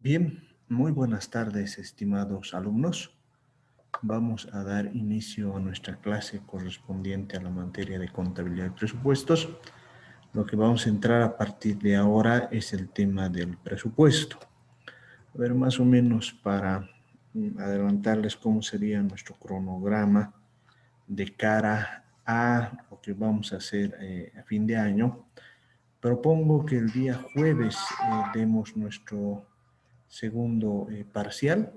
Bien, muy buenas tardes, estimados alumnos. Vamos a dar inicio a nuestra clase correspondiente a la materia de contabilidad y presupuestos. Lo que vamos a entrar a partir de ahora es el tema del presupuesto. A ver, más o menos para adelantarles cómo sería nuestro cronograma de cara a lo que vamos a hacer a fin de año. Propongo que el día jueves demos nuestro segundo parcial,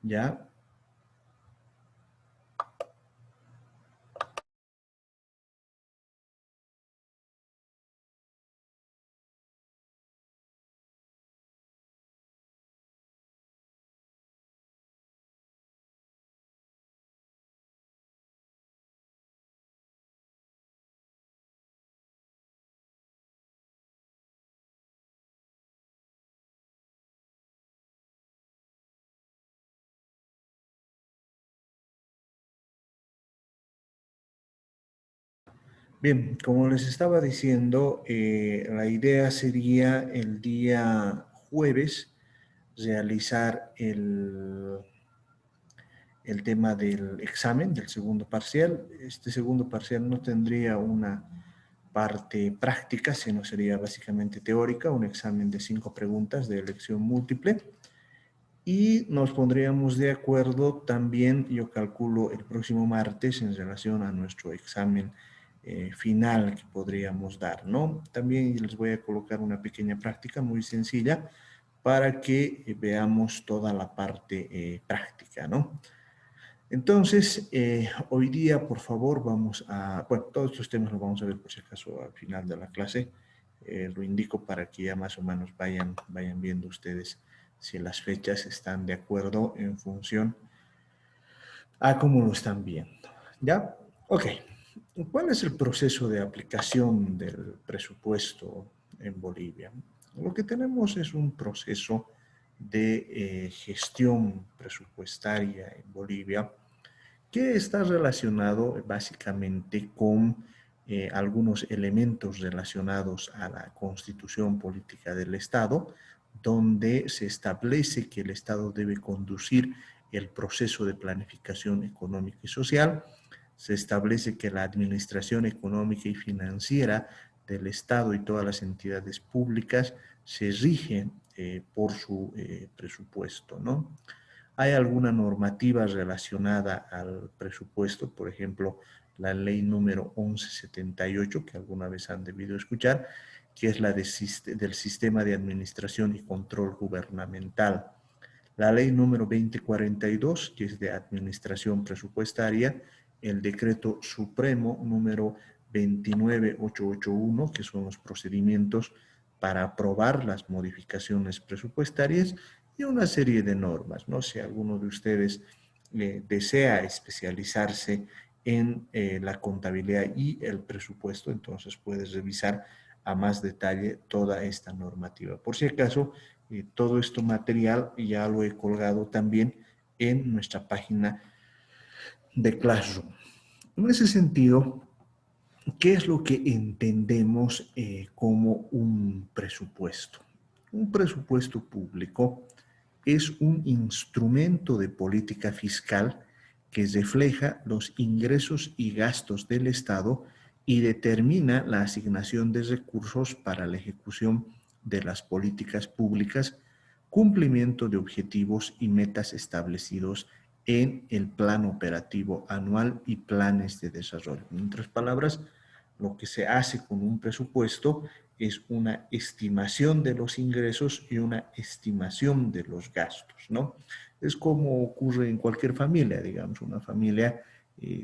¿ya? Bien, como les estaba diciendo, la idea sería el día jueves realizar el tema del examen, del segundo parcial. Este segundo parcial no tendría una parte práctica, sino sería básicamente teórica, un examen de 5 preguntas de elección múltiple. Y nos pondríamos de acuerdo también, yo calculo, el próximo martes en relación a nuestro examen final que podríamos dar, ¿no? También les voy a colocar una pequeña práctica muy sencilla para que veamos toda la parte práctica, ¿no? Entonces, hoy día, por favor, vamos a, bueno, todos estos temas los vamos a ver por si acaso al final de la clase. Lo indico para que ya más o menos vayan viendo ustedes si las fechas están de acuerdo en función a cómo lo están viendo. ¿Ya? Ok. ¿Cuál es el proceso de aplicación del presupuesto en Bolivia? Lo que tenemos es un proceso de gestión presupuestaria en Bolivia que está relacionado básicamente con algunos elementos relacionados a la constitución política del Estado, donde se establece que el Estado debe conducir el proceso de planificación económica y social. Se establece que la administración económica y financiera del Estado y todas las entidades públicas se rigen por su presupuesto, ¿no? ¿Hay alguna normativa relacionada al presupuesto? Por ejemplo, la ley número 1178, que alguna vez han debido escuchar, que es la del Sistema de Administración y Control Gubernamental. La ley número 2042, que es de Administración Presupuestaria, el decreto supremo número 29881, que son los procedimientos para aprobar las modificaciones presupuestarias, y una serie de normas, ¿no? Si alguno de ustedes desea especializarse en la contabilidad y el presupuesto, entonces puedes revisar a más detalle toda esta normativa. Por si acaso, todo este material ya lo he colgado también en nuestra página de Classroom. En ese sentido, ¿qué es lo que entendemos como un presupuesto? Un presupuesto público es un instrumento de política fiscal que refleja los ingresos y gastos del Estado y determina la asignación de recursos para la ejecución de las políticas públicas, cumplimiento de objetivos y metas establecidos en el plan operativo anual y planes de desarrollo. En otras palabras, lo que se hace con un presupuesto es una estimación de los ingresos y una estimación de los gastos, ¿no? Es como ocurre en cualquier familia, digamos, una familia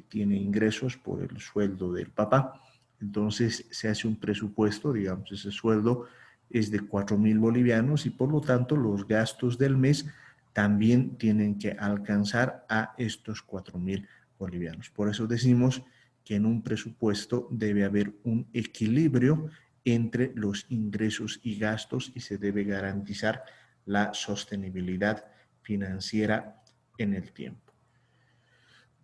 tiene ingresos por el sueldo del papá, entonces se hace un presupuesto, digamos, ese sueldo es de 4.000 bolivianos y por lo tanto los gastos del mes también tienen que alcanzar a estos 4.000 bolivianos. Por eso decimos que en un presupuesto debe haber un equilibrio entre los ingresos y gastos y se debe garantizar la sostenibilidad financiera en el tiempo.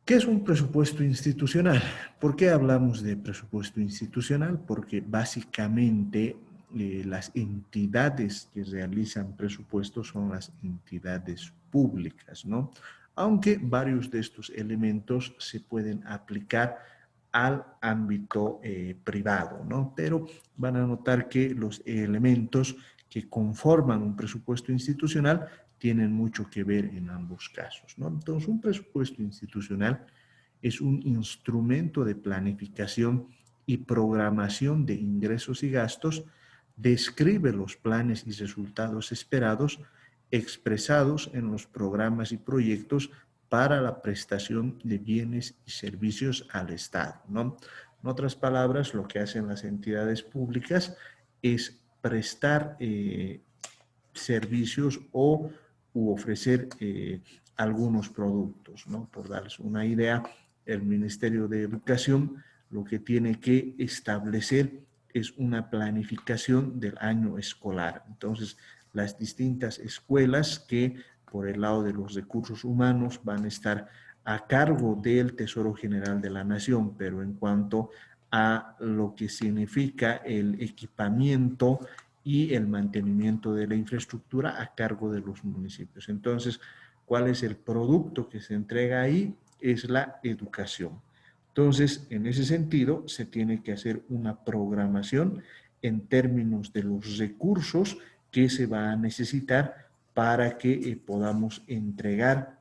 ¿Qué es un presupuesto institucional? ¿Por qué hablamos de presupuesto institucional? Porque básicamente las entidades que realizan presupuestos son las entidades públicas, ¿no? Aunque varios de estos elementos se pueden aplicar al ámbito privado, ¿no? Pero van a notar que los elementos que conforman un presupuesto institucional tienen mucho que ver en ambos casos, ¿no? Entonces, un presupuesto institucional es un instrumento de planificación y programación de ingresos y gastos, describe los planes y resultados esperados expresados en los programas y proyectos para la prestación de bienes y servicios al Estado, ¿no? En otras palabras, lo que hacen las entidades públicas es prestar servicios o ofrecer algunos productos, ¿no? Por darles una idea, el Ministerio de Educación lo que tiene que establecer es una planificación del año escolar. Entonces, las distintas escuelas que por el lado de los recursos humanos van a estar a cargo del Tesoro General de la Nación, pero en cuanto a lo que significa el equipamiento y el mantenimiento de la infraestructura a cargo de los municipios. Entonces, ¿cuál es el producto que se entrega ahí? Es la educación. Entonces, en ese sentido, se tiene que hacer una programación en términos de los recursos que se va a necesitar para que podamos entregar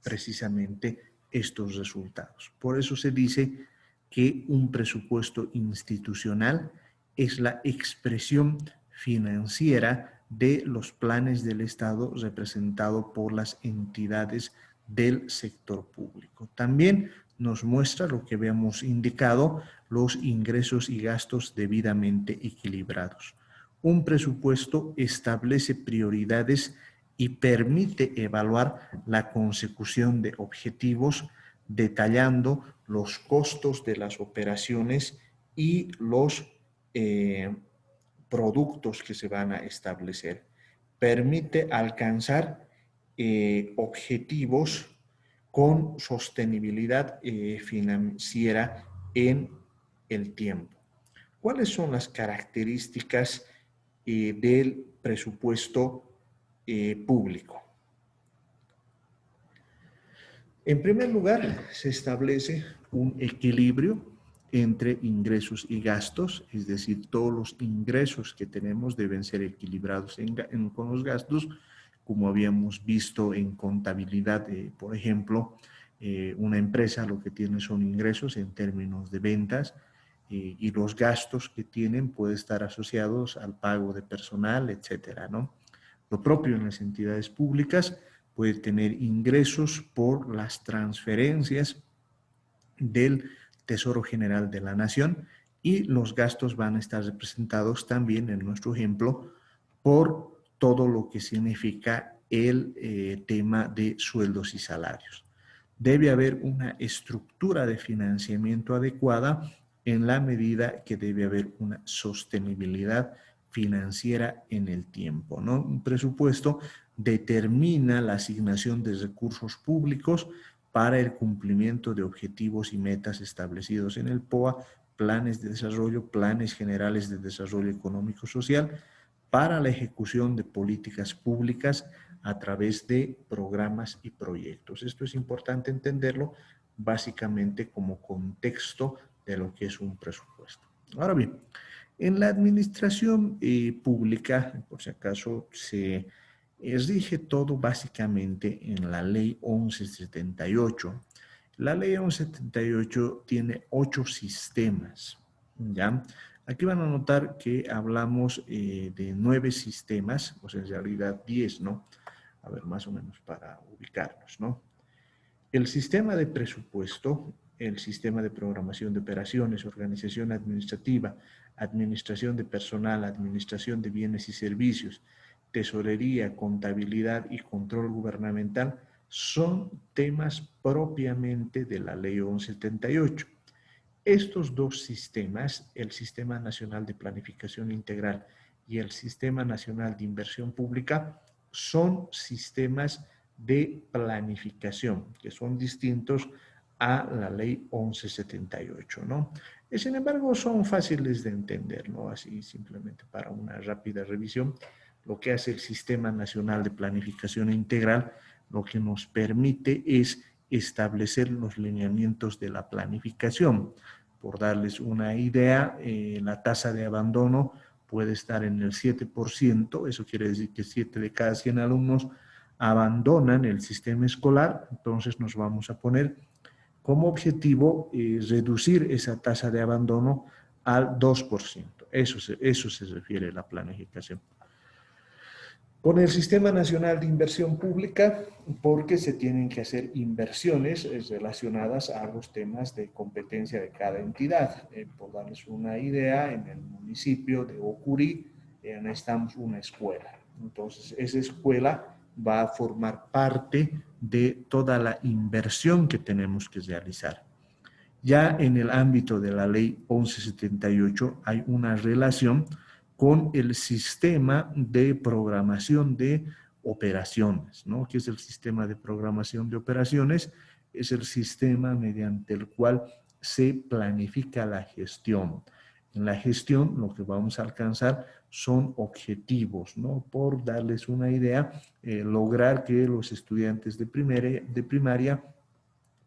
precisamente estos resultados. Por eso se dice que un presupuesto institucional es la expresión financiera de los planes del Estado representado por las entidades del sector público. También nos muestra lo que habíamos indicado, los ingresos y gastos debidamente equilibrados. Un presupuesto establece prioridades y permite evaluar la consecución de objetivos detallando los costos de las operaciones y los productos que se van a establecer. Permite alcanzar objetivos con sostenibilidad financiera en el tiempo. ¿Cuáles son las características del presupuesto público? En primer lugar, se establece un equilibrio entre ingresos y gastos, es decir, todos los ingresos que tenemos deben ser equilibrados con los gastos, como habíamos visto en contabilidad, por ejemplo, una empresa lo que tiene son ingresos en términos de ventas y los gastos que tienen pueden estar asociados al pago de personal, etcétera, ¿no? Lo propio en las entidades públicas puede tener ingresos por las transferencias del Tesoro General de la Nación y los gastos van a estar representados también, en nuestro ejemplo, por todo lo que significa el tema de sueldos y salarios. Debe haber una estructura de financiamiento adecuada en la medida que debe haber una sostenibilidad financiera en el tiempo, ¿no? Un presupuesto determina la asignación de recursos públicos para el cumplimiento de objetivos y metas establecidos en el POA, planes de desarrollo, planes generales de desarrollo económico social, para la ejecución de políticas públicas a través de programas y proyectos. Esto es importante entenderlo básicamente como contexto de lo que es un presupuesto. Ahora bien, en la administración pública, por si acaso, se rige todo básicamente en la ley 1178. La ley 1178 tiene 8 sistemas, ¿ya? Aquí van a notar que hablamos de 9 sistemas, o sea, en realidad 10, ¿no? A ver, más o menos para ubicarnos, ¿no? El sistema de presupuesto, el sistema de programación de operaciones, organización administrativa, administración de personal, administración de bienes y servicios, tesorería, contabilidad y control gubernamental son temas propiamente de la Ley 1178. Estos dos sistemas, el Sistema Nacional de Planificación Integral y el Sistema Nacional de Inversión Pública, son sistemas de planificación, que son distintos a la ley 1178, ¿no? Sin embargo, son fáciles de entender, ¿no? Así simplemente para una rápida revisión, lo que hace el Sistema Nacional de Planificación Integral, lo que nos permite es establecer los lineamientos de la planificación. Por darles una idea, la tasa de abandono puede estar en el 7%, eso quiere decir que 7 de cada 100 alumnos abandonan el sistema escolar, entonces nos vamos a poner como objetivo reducir esa tasa de abandono al 2%. Eso se refiere a la planificación. Con el Sistema Nacional de Inversión Pública, porque se tienen que hacer inversiones relacionadas a los temas de competencia de cada entidad. Por darles una idea, en el municipio de Ocurí necesitamos una escuela. Entonces, esa escuela va a formar parte de toda la inversión que tenemos que realizar. Ya en el ámbito de la ley 1178 hay una relación con el sistema de programación de operaciones, ¿no? ¿Qué es el sistema de programación de operaciones? Es el sistema mediante el cual se planifica la gestión. En la gestión lo que vamos a alcanzar son objetivos, ¿no? Por darles una idea, lograr que los estudiantes de primaria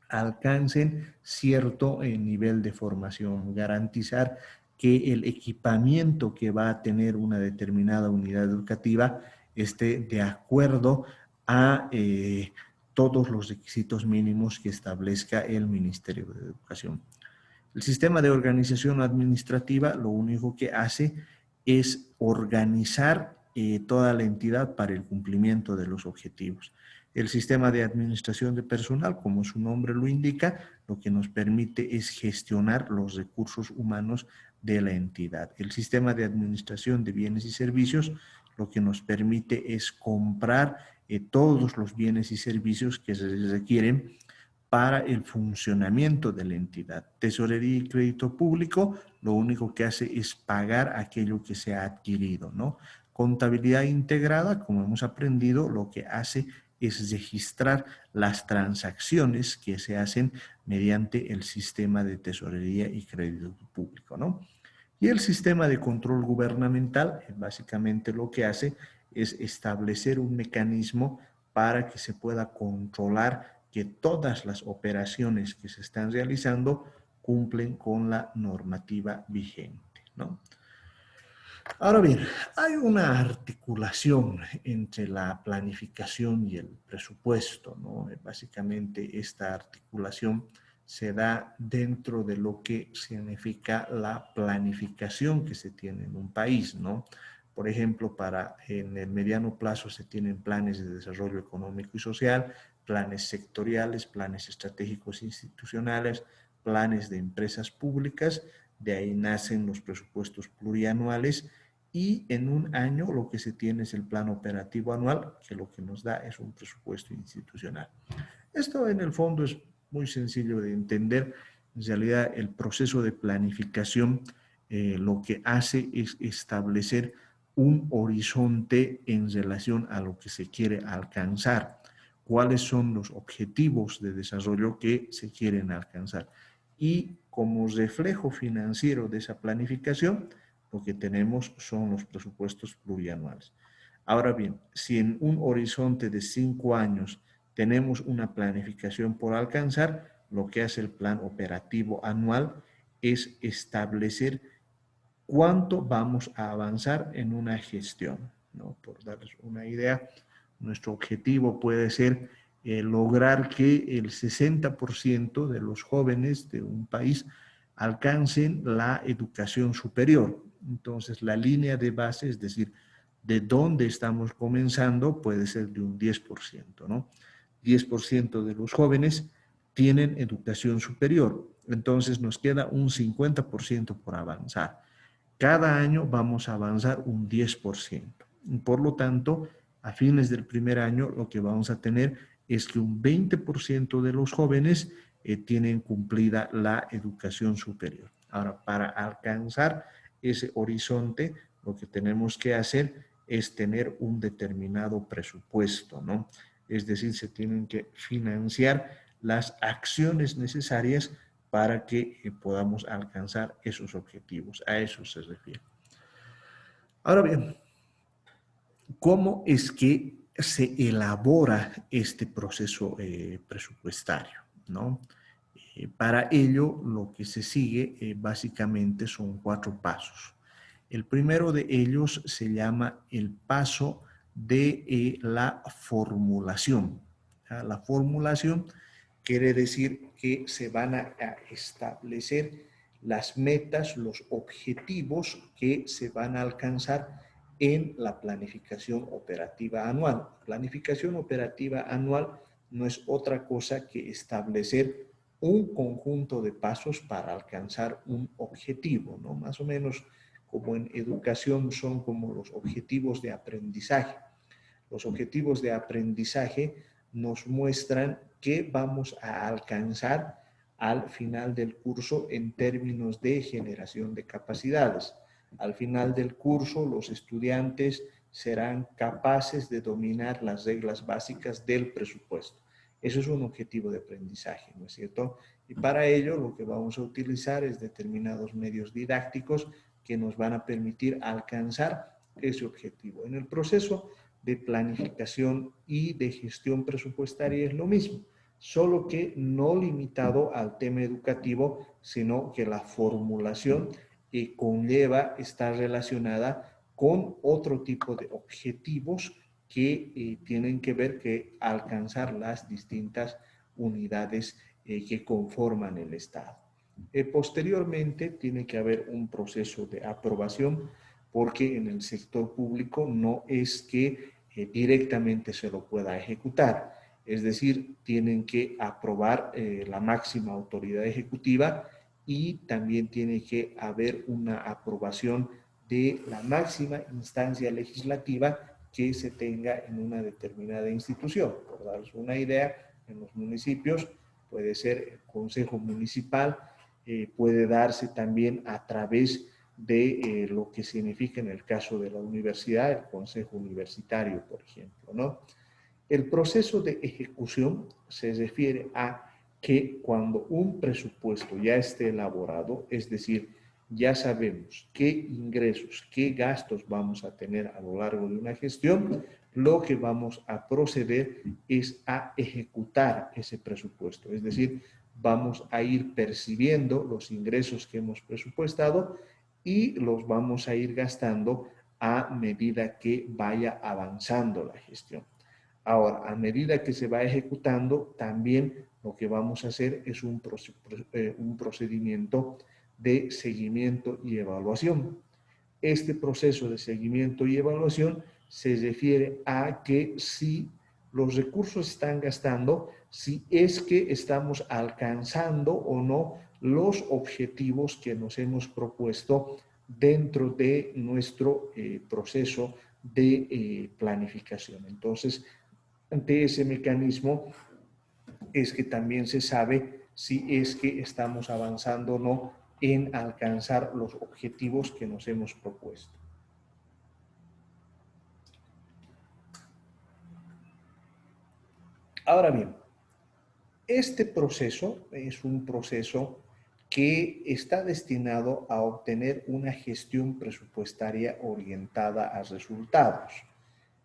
alcancen cierto nivel de formación, garantizar que el equipamiento que va a tener una determinada unidad educativa esté de acuerdo a todos los requisitos mínimos que establezca el Ministerio de Educación. El sistema de organización administrativa lo único que hace es organizar toda la entidad para el cumplimiento de los objetivos. El sistema de administración de personal, como su nombre lo indica, lo que nos permite es gestionar los recursos humanos de la entidad. El sistema de administración de bienes y servicios, lo que nos permite es comprar todos los bienes y servicios que se requieren para el funcionamiento de la entidad. Tesorería y crédito público, lo único que hace es pagar aquello que se ha adquirido, ¿no? Contabilidad integrada, como hemos aprendido, lo que hace es registrar las transacciones que se hacen mediante el sistema de tesorería y crédito público, ¿no? Y el sistema de control gubernamental, básicamente lo que hace es establecer un mecanismo para que se pueda controlar que todas las operaciones que se están realizando cumplen con la normativa vigente, ¿no? Ahora bien, hay una articulación entre la planificación y el presupuesto, ¿no? Básicamente esta articulación se da dentro de lo que significa la planificación que se tiene en un país, ¿no? Por ejemplo, en el mediano plazo se tienen planes de desarrollo económico y social, planes sectoriales, planes estratégicos institucionales, planes de empresas públicas. De ahí nacen los presupuestos plurianuales y en un año lo que se tiene es el plan operativo anual, que lo que nos da es un presupuesto institucional. Esto en el fondo es muy sencillo de entender. En realidad el proceso de planificación lo que hace es establecer un horizonte en relación a lo que se quiere alcanzar, cuáles son los objetivos de desarrollo que se quieren alcanzar. Y como reflejo financiero de esa planificación, lo que tenemos son los presupuestos plurianuales. Ahora bien, si en un horizonte de 5 años tenemos una planificación por alcanzar, lo que hace el plan operativo anual es establecer cuánto vamos a avanzar en una gestión, ¿no? Por darles una idea, nuestro objetivo puede ser lograr que el 60% de los jóvenes de un país alcancen la educación superior. Entonces, la línea de base, es decir, de dónde estamos comenzando, puede ser de un 10%, ¿no? 10% de los jóvenes tienen educación superior. Entonces, nos queda un 50% por avanzar. Cada año vamos a avanzar un 10%. Por lo tanto, a fines del primer año lo que vamos a tener es que un 20% de los jóvenes tienen cumplida la educación superior. Ahora, para alcanzar ese horizonte, lo que tenemos que hacer es tener un determinado presupuesto, ¿no? Es decir, se tienen que financiar las acciones necesarias para que podamos alcanzar esos objetivos. A eso se refiere. Ahora bien, ¿cómo es que se elabora este proceso presupuestario, ¿no? Para ello, lo que se sigue básicamente son 4 pasos. El primero de ellos se llama el paso de la formulación. La formulación quiere decir que se van a establecer las metas, los objetivos que se van a alcanzar en la planificación operativa anual. Planificación operativa anual no es otra cosa que establecer un conjunto de pasos para alcanzar un objetivo, ¿no? Más o menos como en educación son como los objetivos de aprendizaje. Los objetivos de aprendizaje nos muestran qué vamos a alcanzar al final del curso en términos de generación de capacidades. Al final del curso, los estudiantes serán capaces de dominar las reglas básicas del presupuesto. Eso es un objetivo de aprendizaje, ¿no es cierto? Y para ello lo que vamos a utilizar es determinados medios didácticos que nos van a permitir alcanzar ese objetivo. En el proceso de planificación y de gestión presupuestaria es lo mismo, solo que no limitado al tema educativo, sino que la formulación conlleva, está relacionada con otro tipo de objetivos que tienen que ver que alcanzar las distintas unidades que conforman el Estado. Posteriormente tiene que haber un proceso de aprobación porque en el sector público no es que directamente se lo pueda ejecutar. Es decir, tienen que aprobar la máxima autoridad ejecutiva y también tiene que haber una aprobación de la máxima instancia legislativa que se tenga en una determinada institución. Por daros una idea, en los municipios puede ser el Consejo Municipal, puede darse también a través de lo que significa en el caso de la universidad, el Consejo Universitario, por ejemplo, ¿no? El proceso de ejecución se refiere a que cuando un presupuesto ya esté elaborado, es decir, ya sabemos qué ingresos, qué gastos vamos a tener a lo largo de una gestión, lo que vamos a proceder es a ejecutar ese presupuesto. Es decir, vamos a ir percibiendo los ingresos que hemos presupuestado y los vamos a ir gastando a medida que vaya avanzando la gestión. Ahora, a medida que se va ejecutando, también lo que vamos a hacer es un procedimiento de seguimiento y evaluación. Este proceso de seguimiento y evaluación se refiere a que si los recursos están gastando, si es que estamos alcanzando o no los objetivos que nos hemos propuesto dentro de nuestro proceso de planificación. Entonces, ante ese mecanismo es que también se sabe si es que estamos avanzando o no en alcanzar los objetivos que nos hemos propuesto. Ahora bien, este proceso es un proceso que está destinado a obtener una gestión presupuestaria orientada a resultados.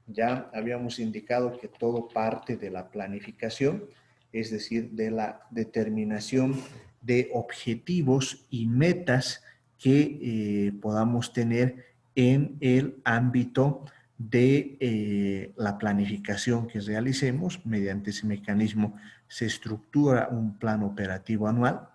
Ya habíamos indicado que todo parte de la planificación, es decir, de la determinación de objetivos y metas que podamos tener en el ámbito de la planificación que realicemos. Mediante ese mecanismo se estructura un plan operativo anual,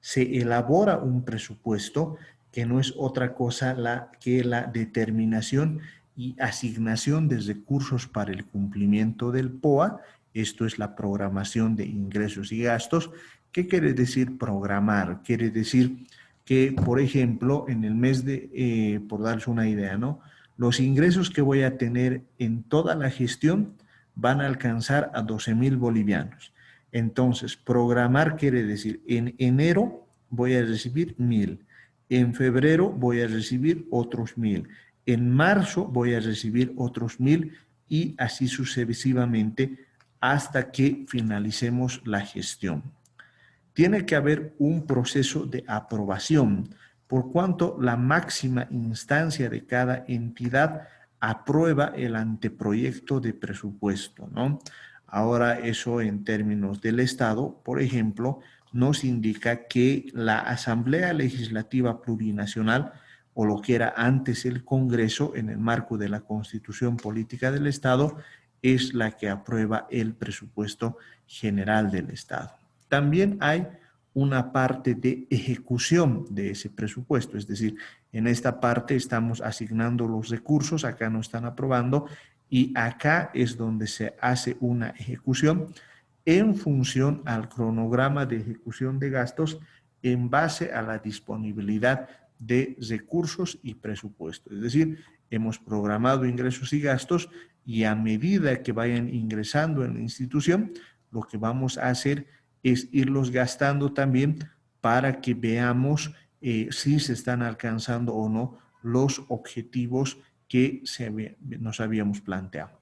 se elabora un presupuesto que no es otra cosa que la determinación y asignación de recursos para el cumplimiento del POA. Esto es la programación de ingresos y gastos. ¿Qué quiere decir programar? Quiere decir que, por ejemplo, en el mes de, por darles una idea, ¿no? Los ingresos que voy a tener en toda la gestión van a alcanzar a 12,000 bolivianos. Entonces, programar quiere decir, en enero voy a recibir 1,000, en febrero voy a recibir otros 1,000, en marzo voy a recibir otros 1,000 y así sucesivamente hasta que finalicemos la gestión. Tiene que haber un proceso de aprobación, por cuanto la máxima instancia de cada entidad aprueba el anteproyecto de presupuesto, ¿no? Ahora, eso en términos del Estado, por ejemplo, nos indica que la Asamblea Legislativa Plurinacional, o lo que era antes el Congreso, en el marco de la Constitución Política del Estado, es la que aprueba el presupuesto general del Estado. También hay una parte de ejecución de ese presupuesto, es decir, en esta parte estamos asignando los recursos, acá no están aprobando, y acá es donde se hace una ejecución en función al cronograma de ejecución de gastos en base a la disponibilidad de recursos y presupuesto. Es decir, hemos programado ingresos y gastos y a medida que vayan ingresando en la institución, lo que vamos a hacer es irlos gastando también para que veamos si se están alcanzando o no los objetivos que nos habíamos planteado.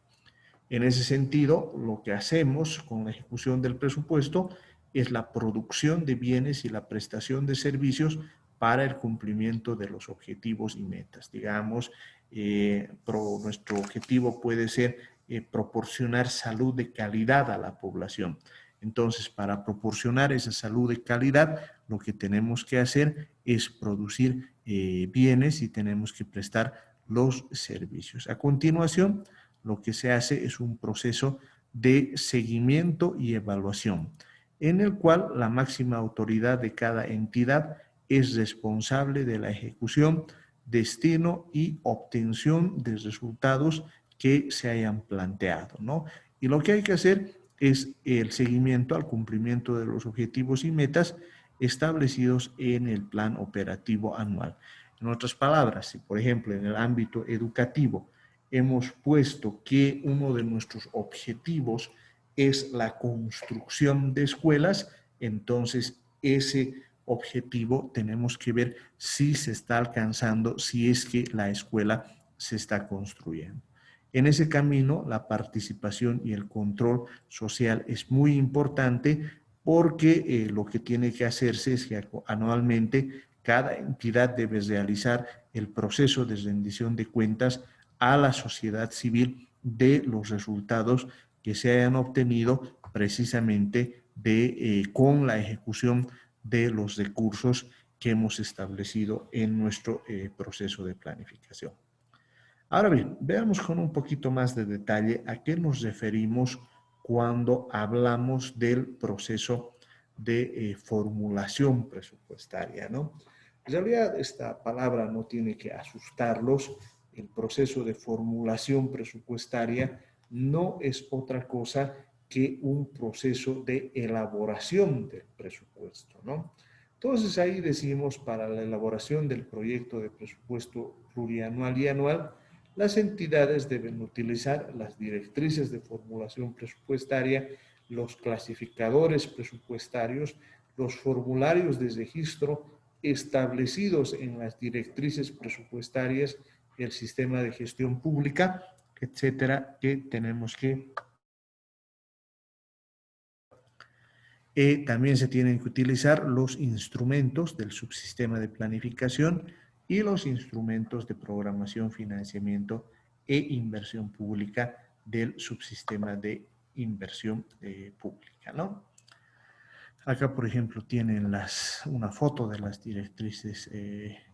En ese sentido, lo que hacemos con la ejecución del presupuesto es la producción de bienes y la prestación de servicios para el cumplimiento de los objetivos y metas. Digamos, nuestro objetivo puede ser proporcionar salud de calidad a la población. Entonces, para proporcionar esa salud de calidad, lo que tenemos que hacer es producir bienes y tenemos que prestar los servicios. A continuación, lo que se hace es un proceso de seguimiento y evaluación, en el cual la máxima autoridad de cada entidad es responsable de la ejecución, destino y obtención de resultados que se hayan planteado, ¿no? Y lo que hay que hacer es el seguimiento al cumplimiento de los objetivos y metas establecidos en el plan operativo anual. En otras palabras, si por ejemplo en el ámbito educativo hemos puesto que uno de nuestros objetivos es la construcción de escuelas, entonces ese objetivo tenemos que ver si se está alcanzando, si es que la escuela se está construyendo. En ese camino, la participación y el control social es muy importante porque lo que tiene que hacerse es que anualmente cada entidad debe realizar el proceso de rendición de cuentas a la sociedad civil de los resultados que se hayan obtenido precisamente con la ejecución de los recursos que hemos establecido en nuestro proceso de planificación. Ahora bien, veamos con un poquito más de detalle a qué nos referimos cuando hablamos del proceso de formulación presupuestaria, ¿no? En realidad, esta palabra no tiene que asustarlos. El proceso de formulación presupuestaria no es otra cosa que un proceso de elaboración del presupuesto, ¿no? Entonces ahí decimos, para la elaboración del proyecto de presupuesto plurianual y anual, las entidades deben utilizar las directrices de formulación presupuestaria, los clasificadores presupuestarios, los formularios de registro establecidos en las directrices presupuestarias, el sistema de gestión pública, etcétera, que tenemos que... también se tienen que utilizar los instrumentos del subsistema de planificación y los instrumentos de programación, financiamiento e inversión pública del subsistema de inversión pública, ¿no? Acá, por ejemplo, tienen una foto de las directrices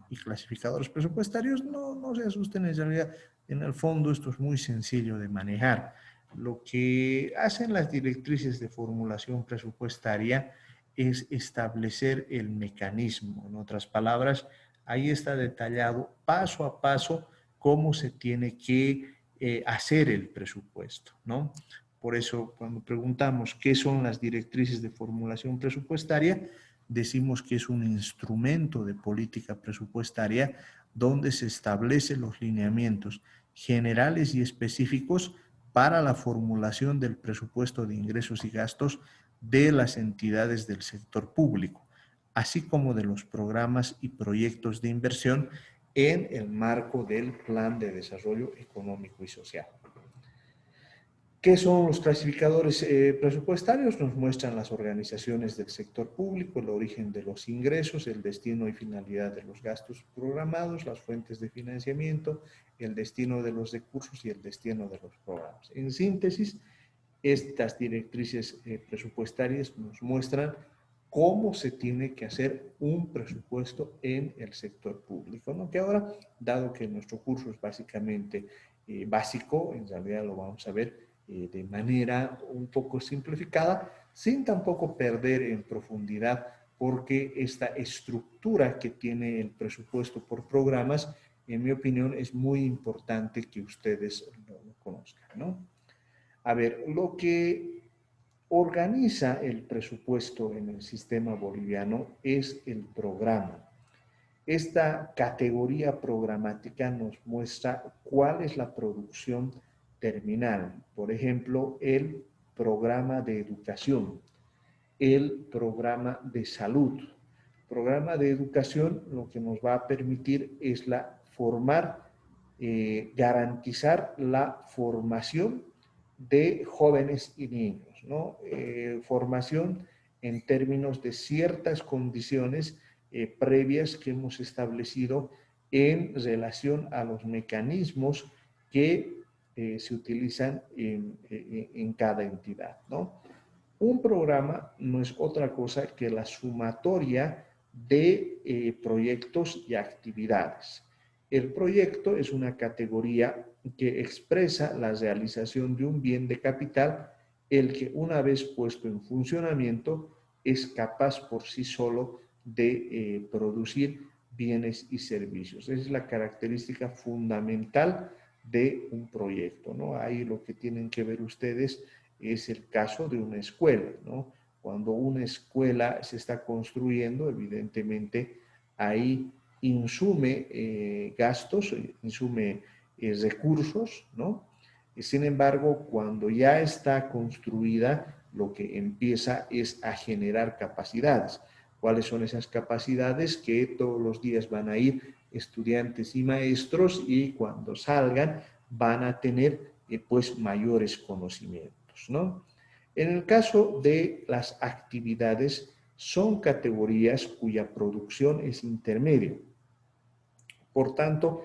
y clasificadores presupuestarios. No se asusten, en realidad, en el fondo esto es muy sencillo de manejar. Lo que hacen las directrices de formulación presupuestaria es establecer el mecanismo. En otras palabras, ahí está detallado paso a paso cómo se tiene que hacer el presupuesto, ¿no? Por eso, cuando preguntamos qué son las directrices de formulación presupuestaria, decimos que es un instrumento de política presupuestaria donde se establecen los lineamientos generales y específicos para la formulación del presupuesto de ingresos y gastos de las entidades del sector público, así como de los programas y proyectos de inversión en el marco del Plan de Desarrollo Económico y Social. ¿Qué son los clasificadores presupuestarios? Nos muestran las organizaciones del sector público, el origen de los ingresos, el destino y finalidad de los gastos programados, las fuentes de financiamiento, el destino de los recursos y el destino de los programas. En síntesis, estas directrices presupuestarias nos muestran cómo se tiene que hacer un presupuesto en el sector público, ¿no? Que ahora, dado que nuestro curso es básicamente básico, en realidad lo vamos a ver de manera un poco simplificada, sin tampoco perder en profundidad, porque esta estructura que tiene el presupuesto por programas, en mi opinión, es muy importante que ustedes lo conozcan, ¿no? A ver, lo que organiza el presupuesto en el sistema boliviano es el programa. Esta categoría programática nos muestra cuál es la producción terminal. Por ejemplo, el programa de educación, el programa de salud. Programa de educación lo que nos va a permitir es garantizar la formación de jóvenes y niños, ¿no? Formación en términos de ciertas condiciones previas que hemos establecido en relación a los mecanismos que se utilizan en cada entidad, ¿no? Un programa no es otra cosa que la sumatoria de proyectos y actividades. El proyecto es una categoría que expresa la realización de un bien de capital, el que una vez puesto en funcionamiento es capaz por sí solo de producir bienes y servicios. Esa es la característica fundamental de un proyecto, ¿no? Ahí lo que tienen que ver ustedes es el caso de una escuela, ¿no? Cuando una escuela se está construyendo, evidentemente ahí insume gastos, insume recursos, ¿no? Sin embargo, cuando ya está construida, lo que empieza es a generar capacidades. ¿Cuáles son esas capacidades? Que todos los días van a ir estudiantes y maestros y cuando salgan van a tener pues mayores conocimientos, ¿no? En el caso de las actividades, son categorías cuya producción es intermedia. Por tanto,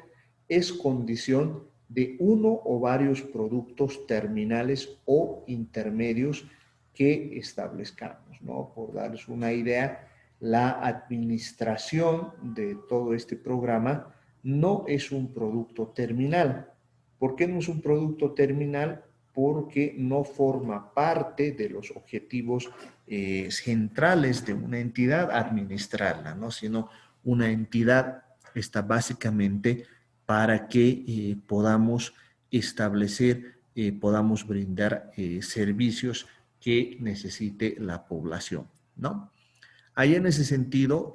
es condición de uno o varios productos terminales o intermedios que establezcamos, ¿no? Por darles una idea, la administración de todo este programa no es un producto terminal. ¿Por qué no es un producto terminal? Porque no forma parte de los objetivos centrales de una entidad administrarla, ¿no? Sino una entidad está básicamente para que podamos establecer, podamos brindar servicios que necesite la población, ¿no? Ahí en ese sentido,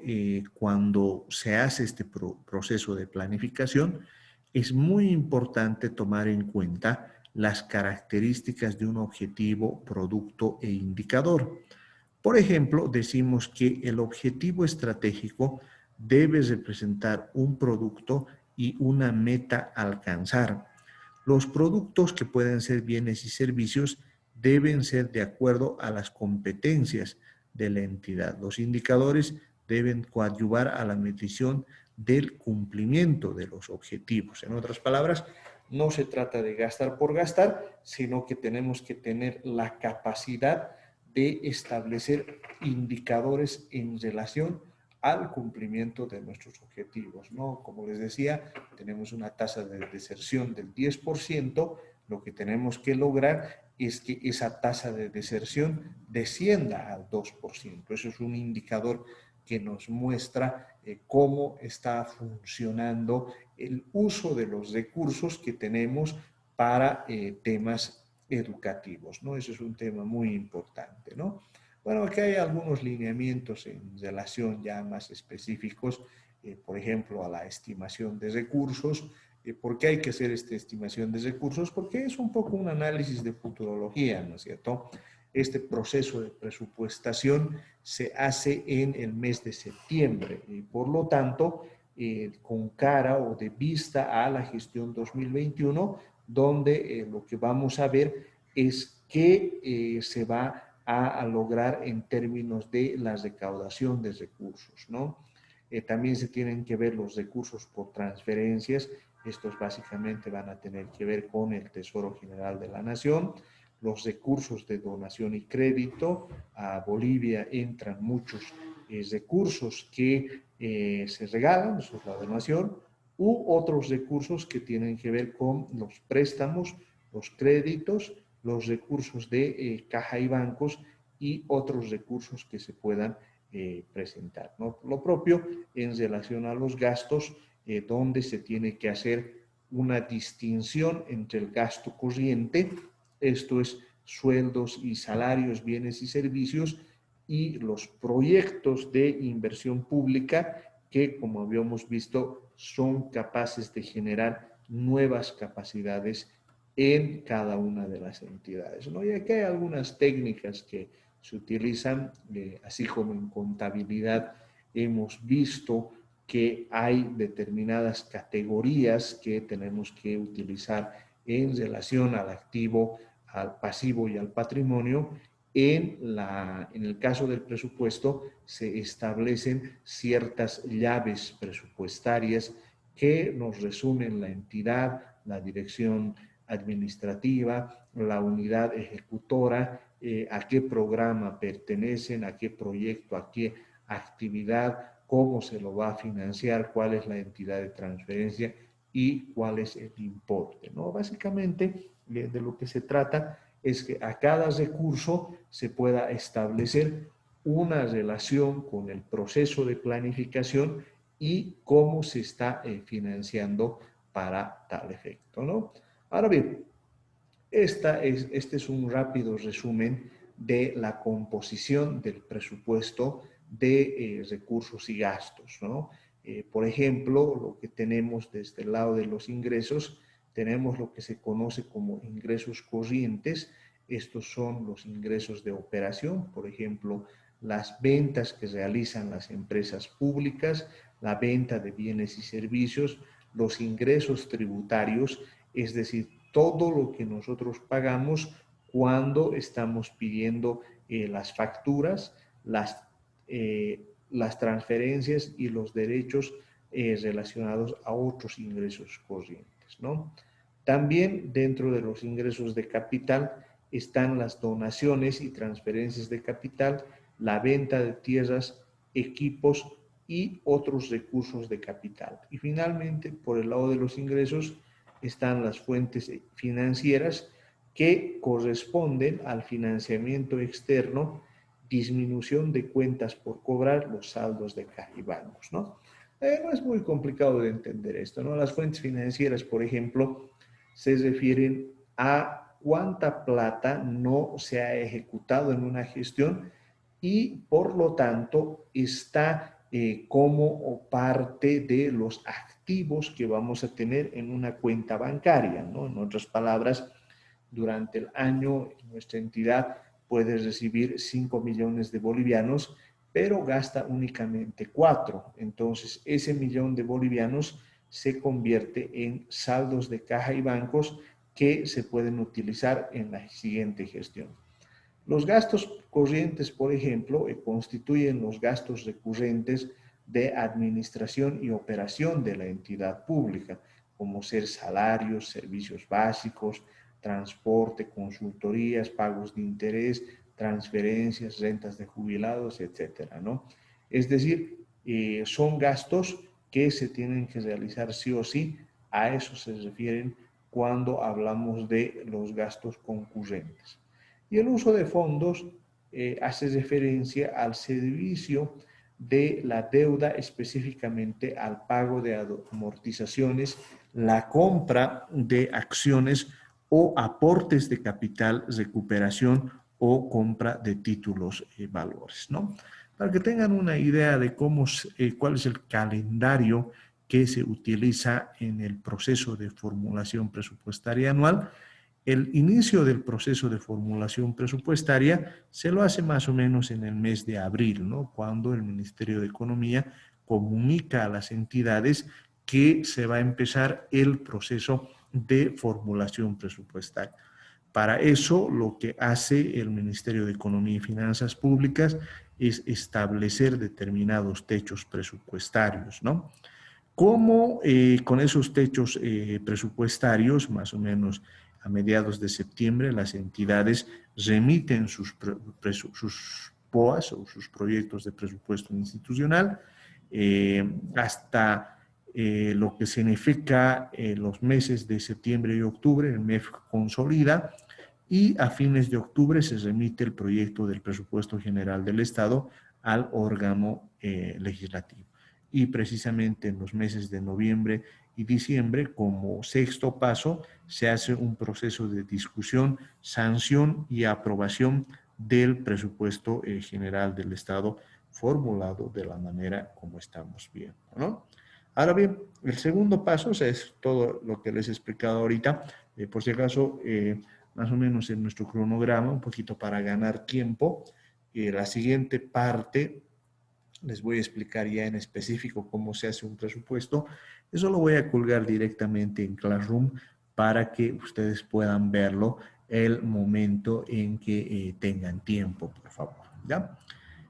cuando se hace este proceso de planificación, es muy importante tomar en cuenta las características de un objetivo, producto e indicador. Por ejemplo, decimos que el objetivo estratégico debe representar un producto y una meta a alcanzar. Los productos que pueden ser bienes y servicios deben ser de acuerdo a las competencias de la entidad. Los indicadores deben coadyuvar a la medición del cumplimiento de los objetivos. En otras palabras, no se trata de gastar por gastar, sino que tenemos que tener la capacidad de establecer indicadores en relación al cumplimiento de nuestros objetivos, ¿no? Como les decía, tenemos una tasa de deserción del 10%, lo que tenemos que lograr es que esa tasa de deserción descienda al 2%. Eso es un indicador que nos muestra cómo está funcionando el uso de los recursos que tenemos para temas educativos, ¿no? Eso es un tema muy importante, ¿no? Bueno, aquí hay algunos lineamientos en relación ya más específicos, por ejemplo, a la estimación de recursos. ¿Por qué hay que hacer esta estimación de recursos? Porque es un poco un análisis de futurología, ¿no es cierto? Este proceso de presupuestación se hace en el mes de septiembre y por lo tanto, con cara o de vista a la gestión 2021, donde lo que vamos a ver es qué se va a lograr en términos de la recaudación de recursos, ¿no? También se tienen que ver los recursos por transferencias. Estos básicamente van a tener que ver con el Tesoro General de la Nación. Los recursos de donación y crédito. A Bolivia entran muchos recursos que se regalan, eso es la donación, u otros recursos que tienen que ver con los préstamos, los créditos, los recursos de caja y bancos y otros recursos que se puedan presentar, ¿no? Lo propio en relación a los gastos, donde se tiene que hacer una distinción entre el gasto corriente, esto es sueldos y salarios, bienes y servicios, y los proyectos de inversión pública que, como habíamos visto, son capaces de generar nuevas capacidades en cada una de las entidades, ¿no? Y aquí hay algunas técnicas que se utilizan, así como en contabilidad hemos visto que hay determinadas categorías que tenemos que utilizar en relación al activo, al pasivo y al patrimonio. En el caso del presupuesto se establecen ciertas llaves presupuestarias que nos resumen la entidad, la dirección administrativa, la unidad ejecutora, a qué programa pertenecen, a qué proyecto, a qué actividad, cómo se lo va a financiar, cuál es la entidad de transferencia y cuál es el importe, ¿no? Básicamente, de lo que se trata es que a cada recurso se pueda establecer una relación con el proceso de planificación y cómo se está financiando para tal efecto, ¿no? Ahora bien, este es un rápido resumen de la composición del presupuesto de recursos y gastos, ¿no? Por ejemplo, lo que tenemos desde el lado de los ingresos, tenemos lo que se conoce como ingresos corrientes. Estos son los ingresos de operación, por ejemplo, las ventas que realizan las empresas públicas, la venta de bienes y servicios, los ingresos tributarios, es decir, todo lo que nosotros pagamos cuando estamos pidiendo las facturas, las transferencias y los derechos relacionados a otros ingresos corrientes, ¿no? También dentro de los ingresos de capital están las donaciones y transferencias de capital, la venta de tierras, equipos y otros recursos de capital. Y finalmente, por el lado de los ingresos, están las fuentes financieras que corresponden al financiamiento externo, disminución de cuentas por cobrar, los saldos de caja y bancos, ¿no? No es muy complicado de entender esto, ¿no? Las fuentes financieras, por ejemplo, se refieren a cuánta plata no se ha ejecutado en una gestión y por lo tanto está como parte de los activos que vamos a tener en una cuenta bancaria, ¿no? En otras palabras, durante el año nuestra entidad puede recibir 5 millones de bolivianos, pero gasta únicamente 4. Entonces, ese millón de bolivianos se convierte en saldos de caja y bancos que se pueden utilizar en la siguiente gestión. Los gastos corrientes, por ejemplo, constituyen los gastos recurrentes de administración y operación de la entidad pública, como ser salarios, servicios básicos, transporte, consultorías, pagos de interés, transferencias, rentas de jubilados, etcétera, ¿no? Es decir, son gastos que se tienen que realizar sí o sí. A eso se refieren cuando hablamos de los gastos concurrentes. Y el uso de fondos hace referencia al servicio de la deuda, específicamente al pago de amortizaciones, la compra de acciones o aportes de capital, recuperación o compra de títulos y valores, ¿no? Para que tengan una idea de cuál es el calendario que se utiliza en el proceso de formulación presupuestaria anual. El inicio del proceso de formulación presupuestaria se lo hace más o menos en el mes de abril, ¿no? Cuando el Ministerio de Economía comunica a las entidades que se va a empezar el proceso de formulación presupuestaria. Para eso, lo que hace el Ministerio de Economía y Finanzas Públicas es establecer determinados techos presupuestarios, ¿no? ¿Cómo con esos techos presupuestarios, más o menos a mediados de septiembre, las entidades remiten sus POAs o sus proyectos de presupuesto institucional hasta lo que significa los meses de septiembre y octubre? El MEF consolida y a fines de octubre se remite el proyecto del presupuesto general del Estado al órgano legislativo. Y precisamente en los meses de noviembre y diciembre, como sexto paso, se hace un proceso de discusión, sanción y aprobación del presupuesto general del Estado formulado de la manera como estamos viendo, ¿no? Ahora bien, el segundo paso, o sea, es todo lo que les he explicado ahorita, por si acaso, más o menos en nuestro cronograma, un poquito para ganar tiempo. La siguiente parte, les voy a explicar ya en específico cómo se hace un presupuesto. Eso lo voy a colgar directamente en Classroom para que ustedes puedan verlo el momento en que tengan tiempo, por favor, ¿ya?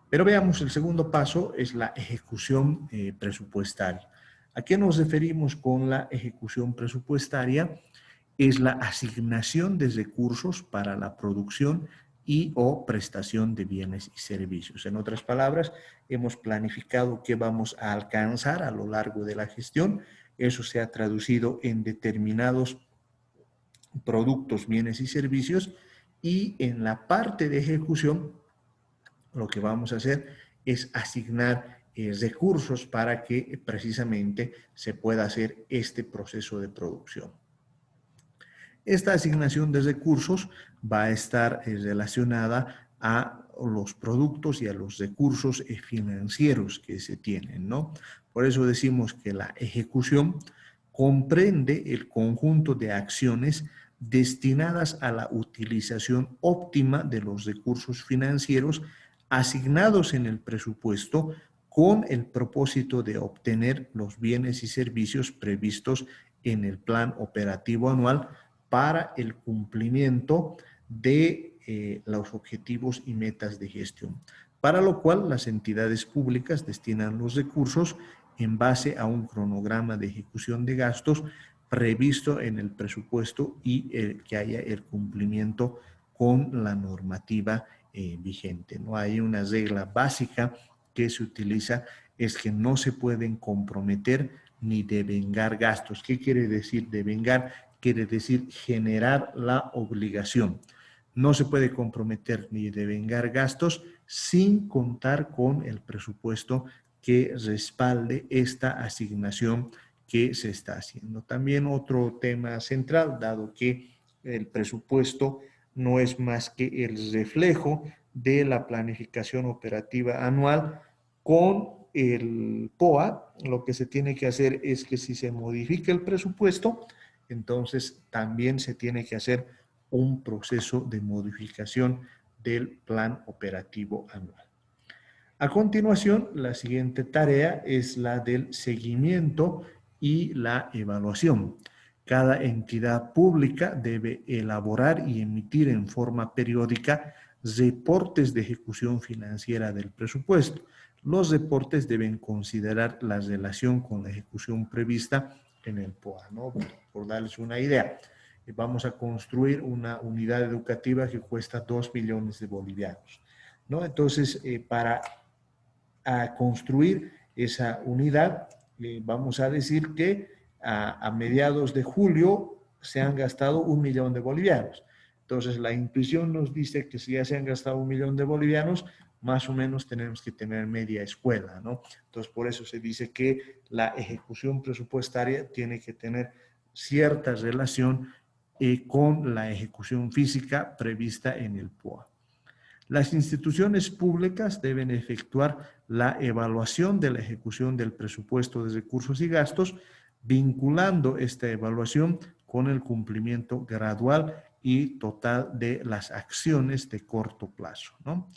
Pero veamos, el segundo paso es la ejecución presupuestaria. ¿A qué nos referimos con la ejecución presupuestaria? Es la asignación de recursos para la producción y o prestación de bienes y servicios. En otras palabras, hemos planificado qué vamos a alcanzar a lo largo de la gestión. Eso se ha traducido en determinados productos, bienes y servicios, y en la parte de ejecución lo que vamos a hacer es asignar recursos para que precisamente se pueda hacer este proceso de producción. Esta asignación de recursos va a estar relacionada a los productos y a los recursos financieros que se tienen, ¿no? Por eso decimos que la ejecución comprende el conjunto de acciones destinadas a la utilización óptima de los recursos financieros asignados en el presupuesto con el propósito de obtener los bienes y servicios previstos en el plan operativo anual para el cumplimiento de los objetivos y metas de gestión, para lo cual las entidades públicas destinan los recursos en base a un cronograma de ejecución de gastos previsto en el presupuesto y que haya el cumplimiento con la normativa vigente. No hay una regla básica que se utiliza, es que no se pueden comprometer ni devengar gastos. ¿Qué quiere decir devengar? Quiere decir generar la obligación. No se puede comprometer ni devengar gastos sin contar con el presupuesto que respalde esta asignación que se está haciendo. También otro tema central, dado que el presupuesto no es más que el reflejo de la planificación operativa anual con el POA, lo que se tiene que hacer es que si se modifica el presupuesto, entonces también se tiene que hacer un proceso de modificación del plan operativo anual. A continuación, la siguiente tarea es la del seguimiento y la evaluación. Cada entidad pública debe elaborar y emitir en forma periódica reportes de ejecución financiera del presupuesto. Los reportes deben considerar la relación con la ejecución prevista en el POA, ¿no? Por darles una idea, vamos a construir una unidad educativa que cuesta 2 millones de bolivianos, ¿no? Entonces, para construir esa unidad, vamos a decir que a mediados de julio se han gastado 1 millón de bolivianos. Entonces, la intuición nos dice que si ya se han gastado 1 millón de bolivianos, más o menos tenemos que tener media escuela, ¿no? Entonces, por eso se dice que la ejecución presupuestaria tiene que tener cierta relación con la ejecución física prevista en el POA. Las instituciones públicas deben efectuar la evaluación de la ejecución del presupuesto de recursos y gastos, vinculando esta evaluación con el cumplimiento gradual y total de las acciones de corto plazo, ¿no?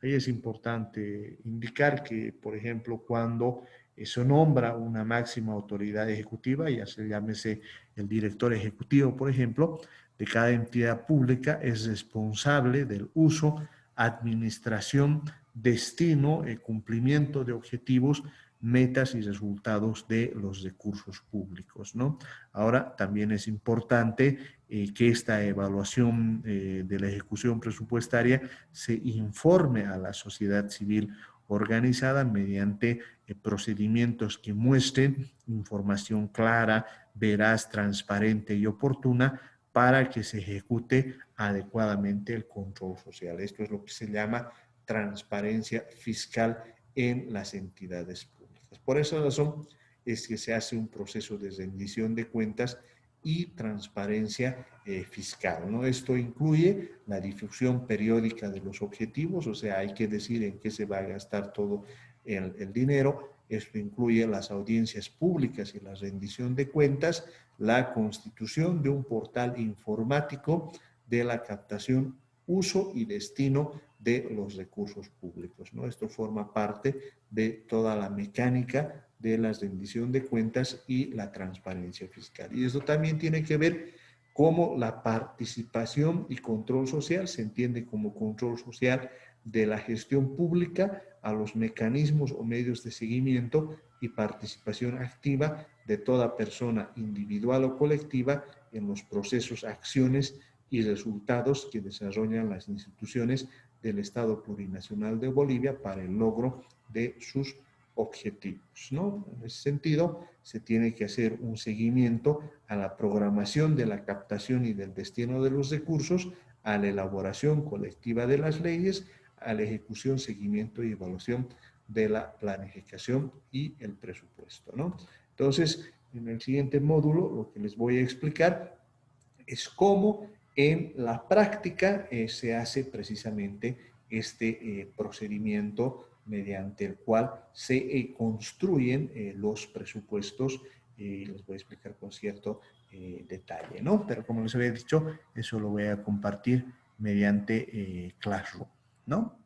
Ahí es importante indicar que, por ejemplo, cuando se nombra una máxima autoridad ejecutiva, ya se llámese el director ejecutivo, por ejemplo, de cada entidad pública es responsable del uso, administración, destino, cumplimiento de objetivos, metas y resultados de los recursos públicos, ¿no? Ahora, también es importante que esta evaluación de la ejecución presupuestaria se informe a la sociedad civil organizada mediante procedimientos que muestren información clara, veraz, transparente y oportuna para que se ejecute adecuadamente el control social. Esto es lo que se llama transparencia fiscal en las entidades públicas. Por esa razón es que se hace un proceso de rendición de cuentas y transparencia fiscal, ¿no? Esto incluye la difusión periódica de los objetivos, o sea, hay que decir en qué se va a gastar todo el dinero. Esto incluye las audiencias públicas y la rendición de cuentas, la constitución de un portal informático de la captación, uso y destino de los recursos públicos, ¿no? Esto forma parte de toda la mecánica de la rendición de cuentas y la transparencia fiscal. Y esto también tiene que ver cómo la participación y control social se entiende como control social de la gestión pública a los mecanismos o medios de seguimiento y participación activa de toda persona individual o colectiva en los procesos, acciones y resultados que desarrollan las instituciones del Estado Plurinacional de Bolivia para el logro de sus objetivos, ¿no? En ese sentido, se tiene que hacer un seguimiento a la programación de la captación y del destino de los recursos, a la elaboración colectiva de las leyes, a la ejecución, seguimiento y evaluación de la planificación y el presupuesto, ¿no? Entonces, en el siguiente módulo, lo que les voy a explicar es cómo en la práctica se hace precisamente este procedimiento mediante el cual se construyen los presupuestos. Les voy a explicar con cierto detalle, ¿no? Pero como les había dicho, eso lo voy a compartir mediante Classroom, ¿no?